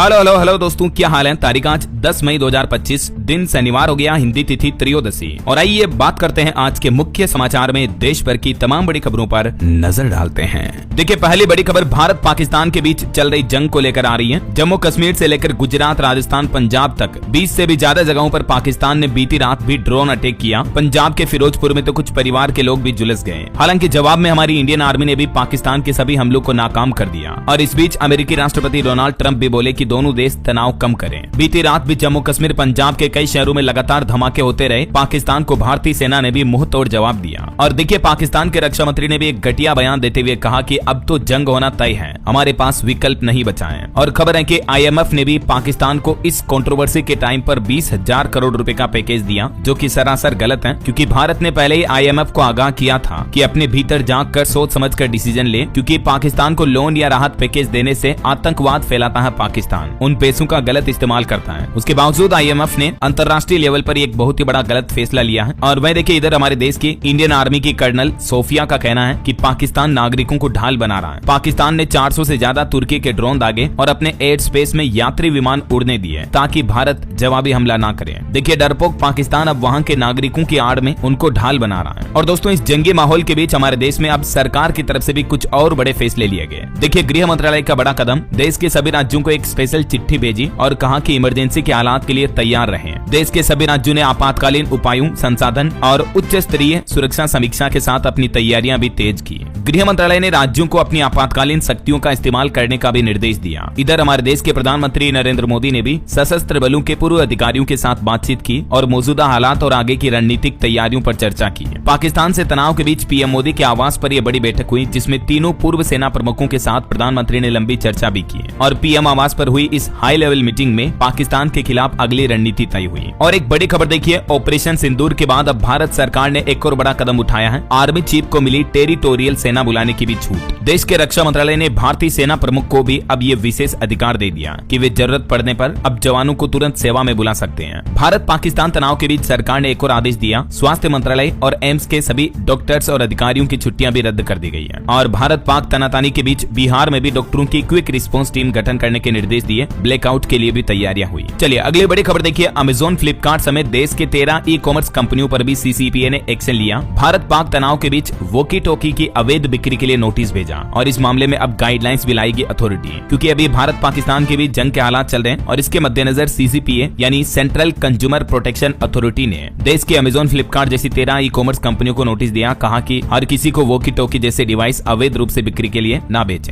Hello hello hello दोस्तों, क्या हाल है। तारीख आज 10 मई 2025, दिन शनिवार हो गया, हिंदी तिथि त्रयोदशी। और आइए बात करते हैं आज के मुख्य समाचार में देश भर की तमाम बड़ी खबरों पर नजर डालते हैं। देखिए, पहली बड़ी खबर भारत पाकिस्तान के बीच चल रही जंग को लेकर आ रही है। जम्मू कश्मीर से लेकर गुजरात, राजस्थान, पंजाब तक 20 से भी ज्यादा जगहों पर पाकिस्तान ने बीती रात भी ड्रोन अटैक किया। पंजाब के फिरोजपुर में तो कुछ परिवार के लोग भी झुलस गए। हालांकि जवाब में हमारी इंडियन आर्मी ने भी पाकिस्तान के सभी हमलों को नाकाम कर दिया। और इस बीच अमेरिकी राष्ट्रपति डोनाल्ड ट्रंप भी बोले कि दोनों देश तनाव कम करें। बीती रात भी जम्मू कश्मीर, पंजाब के कई शहरों में लगातार धमाके होते रहे। पाकिस्तान को भारतीय सेना ने भी मुंह तोड़ जवाब दिया। और देखिए, पाकिस्तान के रक्षा मंत्री ने भी एक घटिया बयान देते हुए कहा कि अब तो जंग होना तय है, हमारे पास विकल्प नहीं बचा है। और खबर है कि IMF ने भी पाकिस्तान को इस कंट्रोवर्सी के टाइम पर 20,000 करोड़ रुपए का पैकेज दिया, जो कि सरासर गलत है, क्योंकि भारत ने पहले ही IMF को आगाह किया था कि अपने भीतर झांक कर सोच समझ कर डिसीजन ले, क्योंकि पाकिस्तान को लोन या राहत पैकेज देने से आतंकवाद फैलाता है। पाकिस्तान उन पैसों का गलत इस्तेमाल करता है। उसके बावजूद IMF ने अंतर्राष्ट्रीय लेवल पर एक बहुत ही बड़ा गलत फैसला लिया है। और वह देखिए, इधर हमारे देश की इंडियन आर्मी की कर्नल सोफिया का कहना है कि पाकिस्तान नागरिकों को ढाल बना रहा है। पाकिस्तान ने 400 से ज्यादा तुर्की के ड्रोन दागे और अपने एयर स्पेस में यात्री विमान उड़ने दिए ताकि भारत जवाबी हमला ना करे। देखिए, डरपोक पाकिस्तान अब वहाँ के नागरिकों की आड़ में उनको ढाल बना रहा है। और दोस्तों, इस जंगी माहौल के बीच हमारे देश में अब सरकार की तरफ से भी कुछ और बड़े फैसले लिए गए। देखिए, गृह मंत्रालय का बड़ा कदम, देश के सभी राज्यों को एक स्पेशल चिट्ठी भेजी और कहा कि इमरजेंसी के हालात के लिए तैयार रहें। देश के सभी राज्यों ने आपातकालीन उपायों, संसाधन और उच्च स्तरीय सुरक्षा समीक्षा के साथ अपनी तैयारियां भी तेज की। गृह मंत्रालय ने राज्यों को अपनी आपातकालीन शक्तियों का इस्तेमाल करने का भी निर्देश दिया। इधर हमारे देश के प्रधानमंत्री नरेंद्र मोदी ने भी सशस्त्र बलों के पूर्व अधिकारियों के साथ बातचीत की और मौजूदा हालात और आगे की रणनीतिक तैयारियों पर चर्चा की। पाकिस्तान से तनाव के बीच PM मोदी के आवास पर यह बड़ी बैठक हुई, जिसमें तीनों पूर्व सेना प्रमुखों के साथ प्रधानमंत्री ने लंबी चर्चा भी की। और PM आवास पर हुई इस हाई लेवल मीटिंग में पाकिस्तान के खिलाफ अगली रणनीति तय हुई। और एक बड़ी खबर देखिए, ऑपरेशन सिंदूर के बाद अब भारत सरकार ने एक और बड़ा कदम उठाया है। आर्मी चीफ को मिली टेरिटोरियल सेना बुलाने की भी छूट। देश के रक्षा मंत्रालय ने भारतीय सेना प्रमुख को भी अब ये विशेष अधिकार दे दिया कि वे जरूरत पड़ने पर अब जवानों को तुरंत सेवा में बुला सकते हैं। भारत पाकिस्तान तनाव के बीच सरकार ने एक और आदेश दिया। स्वास्थ्य मंत्रालय और एम्स के सभी डॉक्टर्स और अधिकारियों की छुट्टियां भी रद्द कर दी गई है। और भारत पाक तनातनी के बीच बिहार में भी डॉक्टरों की क्विक रिस्पॉन्स टीम गठन करने के निर्देश दिए। ब्लैकआउट के लिए भी तैयारियां हुई। चलिए अगली बड़ी खबर देखिए, अमेजोन, फ्लिपकार्ट समेत देश के 13 ई-कॉमर्स कंपनियों पर भी CCPA ने एक्शन लिया। भारत पाक तनाव के बीच वॉकी टॉकी की अवैध बिक्री के लिए नोटिस भेजा और इस मामले में अब गाइडलाइंस भी लाएगी अथॉरिटी, क्योंकि अभी भारत पाकिस्तान के बीच जंग के हालात चल रहे हैं। और इसके मद्देनजर CCPA यानी सेंट्रल कंज्यूमर प्रोटेक्शन अथॉरिटी ने देश के अमेजोन, फ्लिपकार्ट जैसी 13 ई-कॉमर्स कंपनियों को नोटिस दिया। कहा कि हर किसी को वॉकी टॉकी जैसे डिवाइस अवैध रूप से बिक्री के लिए न बेचें।